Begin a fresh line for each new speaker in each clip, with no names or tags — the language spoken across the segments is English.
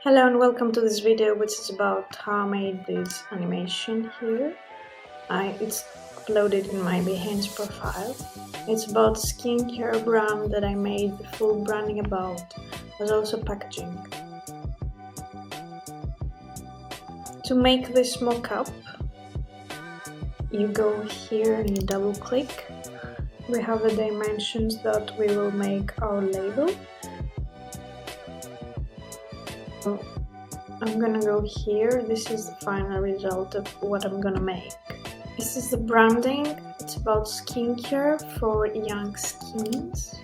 Hello and welcome to this video, which is about how I made this animation here. It's uploaded in my Behance profile. It's about skincare brand that I made the full branding about, as also packaging. To make this mockup, you go here and you double click. We have the dimensions that we will make our label. I'm gonna go here. This is the final result of what I'm gonna make. This is the branding. It's about skincare for young skins.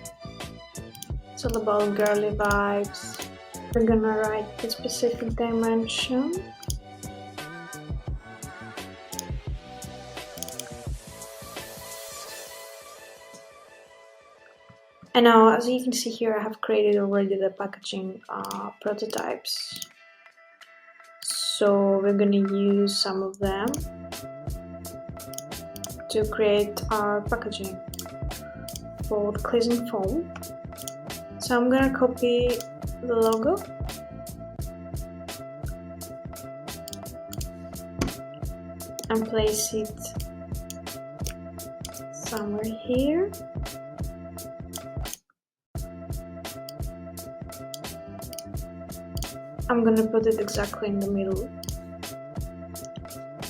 It's all about girly vibes. We're gonna write the specific dimension. And now, as you can see here, I have created already the packaging prototypes. So we're gonna use some of them to create our packaging for the cleansing foam. So I'm gonna copy the logo and place it somewhere here. I'm gonna put it exactly in the middle.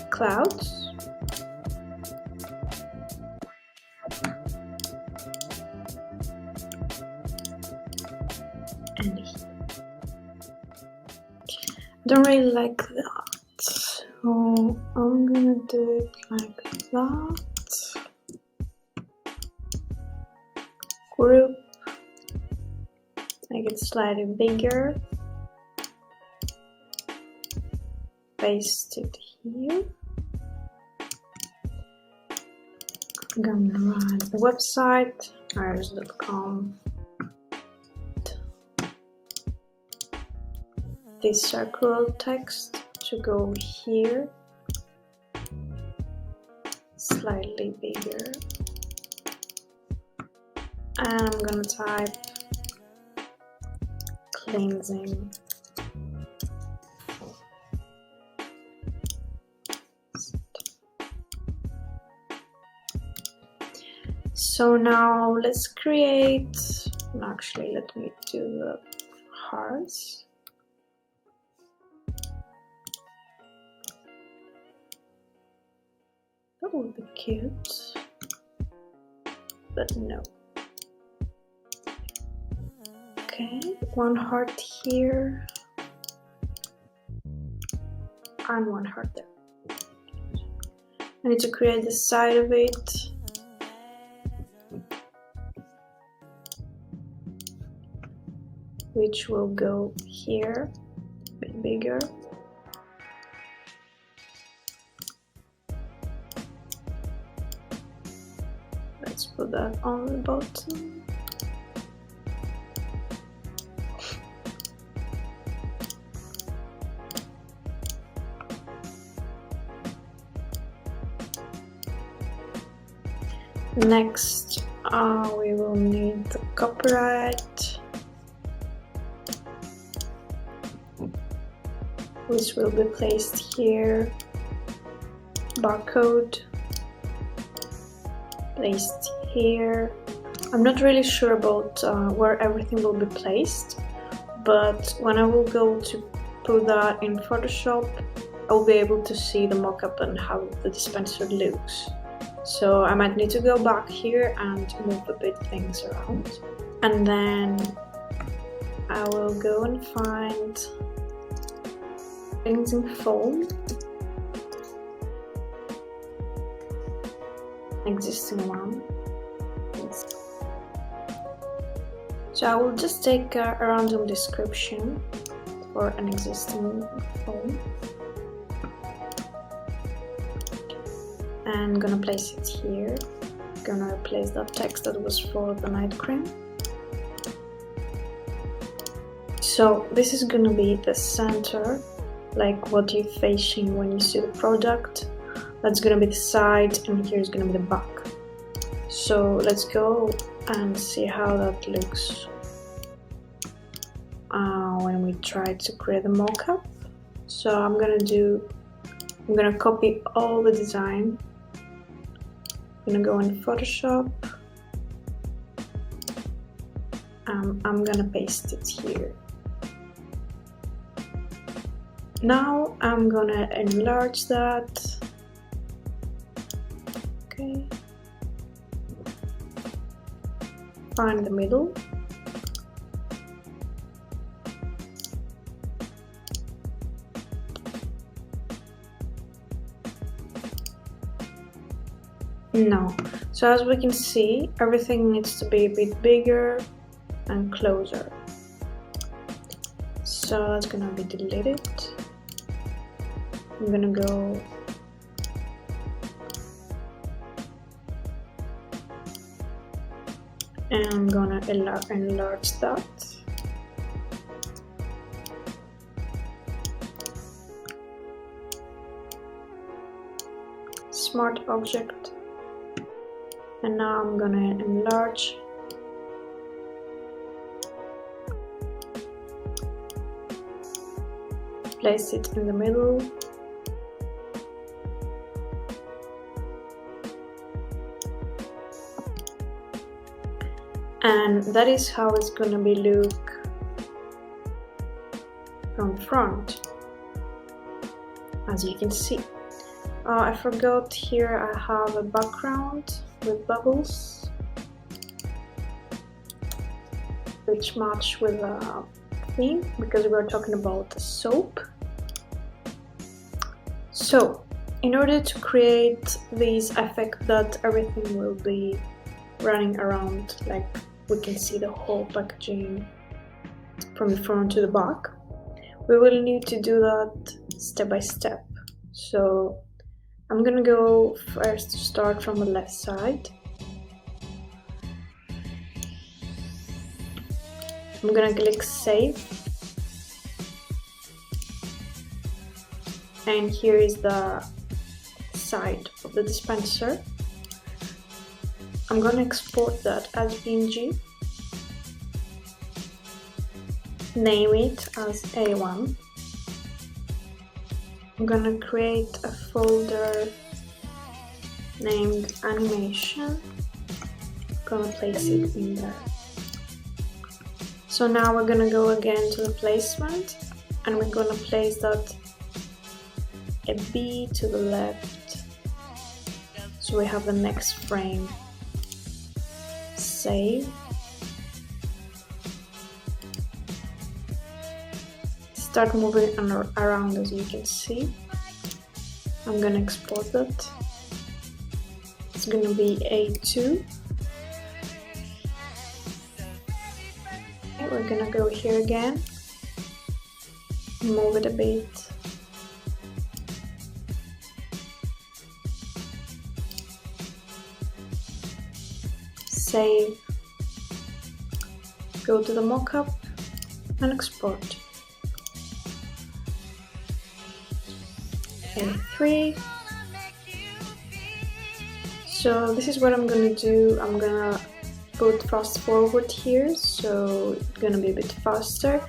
Clouds. And here. I don't really like that, so I'm gonna do it like that. Group. Make it slightly bigger. Paste it here. I'm gonna run the website, iris.com. This circular text to go here, slightly bigger. And I'm gonna type cleansing. So now let's create, actually let me do the hearts. That would be cute, but no. Okay, one heart here and one heart there. I need to create the side of it. Which will go here, a bit bigger. Let's put that on the bottom. Next, we will need the copyright, which will be placed here. Barcode placed here. I'm not really sure about where everything will be placed, but when I will go to put that in Photoshop, I'll be able to see the mockup and how the dispenser looks. So I might need to go back here and move a bit things around. And then I will go and find cleansing foam, existing one. So I will just take a random description for an existing foam and gonna place it here. Gonna replace that text that was for the night cream. So this is gonna be the center, like what you're facing when you see the product. That's gonna be the side, and here's gonna be the back. So let's go and see how that looks. when we try to create a mockup. So I'm gonna copy all the design. I'm gonna go in Photoshop. I'm gonna paste it here. Now I'm gonna enlarge that. Okay. Find the middle. No. So as we can see, everything needs to be a bit bigger and closer. So that's gonna be deleted. I'm gonna go and I'm gonna enlarge that. Smart object. And now I'm gonna enlarge. Place it in the middle. And that is how it's gonna be look from front, as you can see. I forgot here I have a background with bubbles which match with the theme because we're talking about the soap. So in order to create this effect that everything will be running around, like we can see the whole packaging from the front to the back, we will need to do that step by step. So I'm gonna go first to start from the left side. I'm gonna click save. And here is the side of the dispenser. I'm gonna export that as PNG. Name it as A1. I'm gonna create a folder named animation. I'm gonna place it in there. So now we're gonna go again to the placement and we're gonna place that a B to the left. So we have the next frame. Save. Start moving around as you can see. I'm gonna export that. It's gonna be A2. Okay, we're gonna go here again. Move it a bit. Save. Go to the mockup and export. A3. So this is what I'm gonna do. I'm gonna put fast forward here, so it's gonna be a bit faster,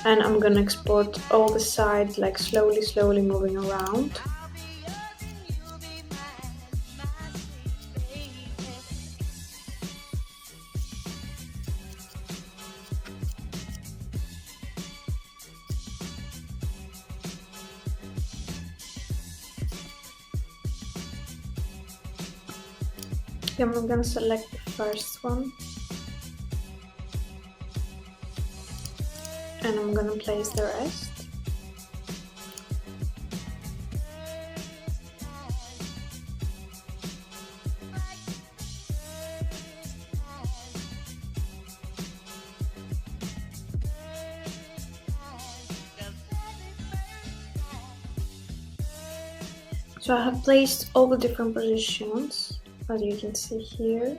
and I'm gonna export all the sides, like slowly moving around. I'm gonna select the first one and I'm gonna place the rest. So I have placed all the different positions, as you can see here.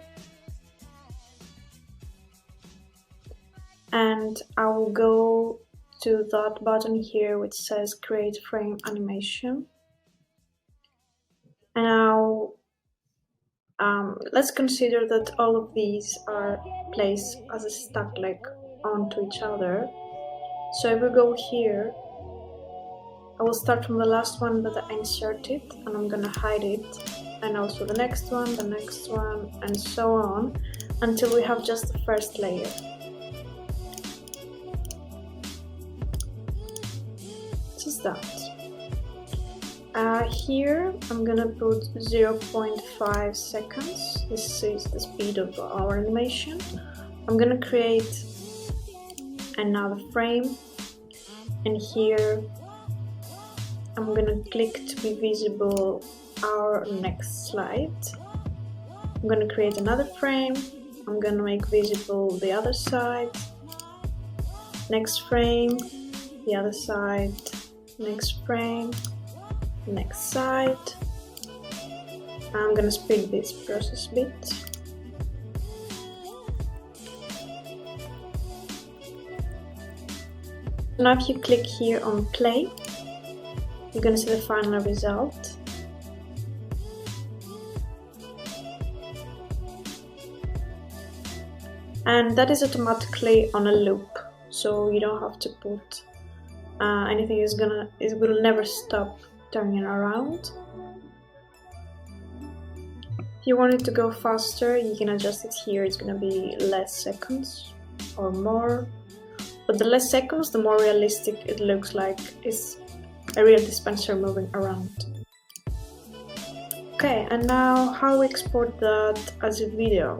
And I will go to that button here which says create frame animation. And now let's consider that all of these are placed as a stack, like onto each other. So if we go here, I will start from the last one that I inserted, and I'm gonna hide it, and also the next one, and so on, until we have just the first layer. Just that. Here I'm gonna put 0.5 seconds. This is the speed of our animation. I'm gonna create another frame, and here I'm gonna click to be visible our next slide. I'm gonna create another frame. I'm gonna make visible the other side. Next frame, the other side. Next frame, next side. I'm gonna speed this process a bit. Now if you click here on play, you're gonna see the final result. And that is automatically on a loop, so you don't have to put anything. It will never stop turning around. If you want it to go faster, you can adjust it here. It's gonna be less seconds or more, but the less seconds, the more realistic it looks like it's a real dispenser moving around. Okay, and now how we export that as a video.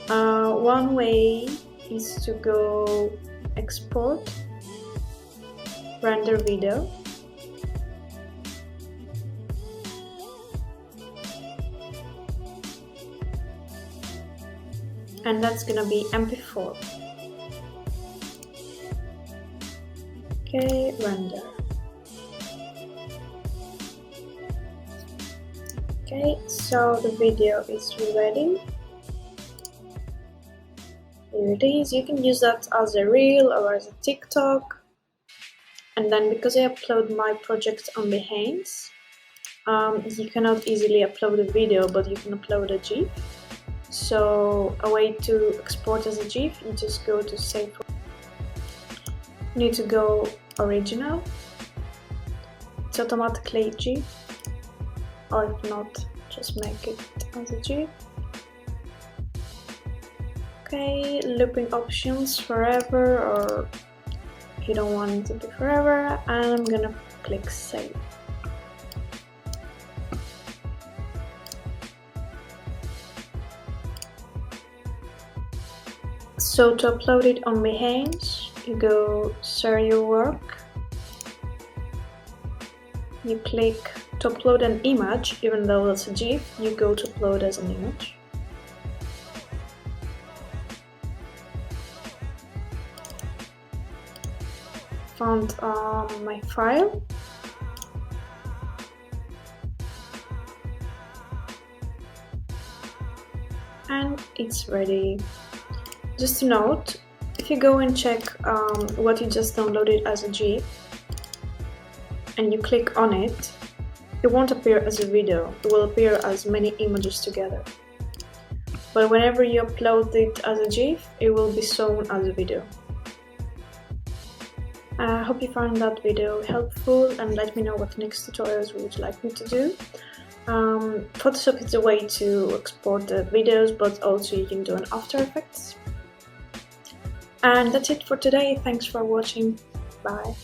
One way is to go export, render video, and that's gonna be MP4. Okay, render. Okay, so the video is ready. Here it is. You can use that as a reel or as a TikTok. And then because I upload my project on Behance, you cannot easily upload a video, but you can upload a GIF. So a way to export as a GIF, you just go to save. You need to go original. It's automatically GIF, or if not, just make it as a GIF. Okay, looping options forever, or if you don't want it to be forever, and I'm gonna click save. So to upload it on Behance, you go share your work, you click to upload an image. Even though it's a GIF, you go to upload as an image. Found my file. And it's ready. Just a note, if you go and check what you just downloaded as a GIF and you click on it, it won't appear as a video, it will appear as many images together. But whenever you upload it as a GIF, it will be shown as a video. I hope you found that video helpful, and let me know what next tutorials would you like me to do. Photoshop is a way to export the videos, but also you can do an After Effects. And that's it for today. Thanks for watching. Bye.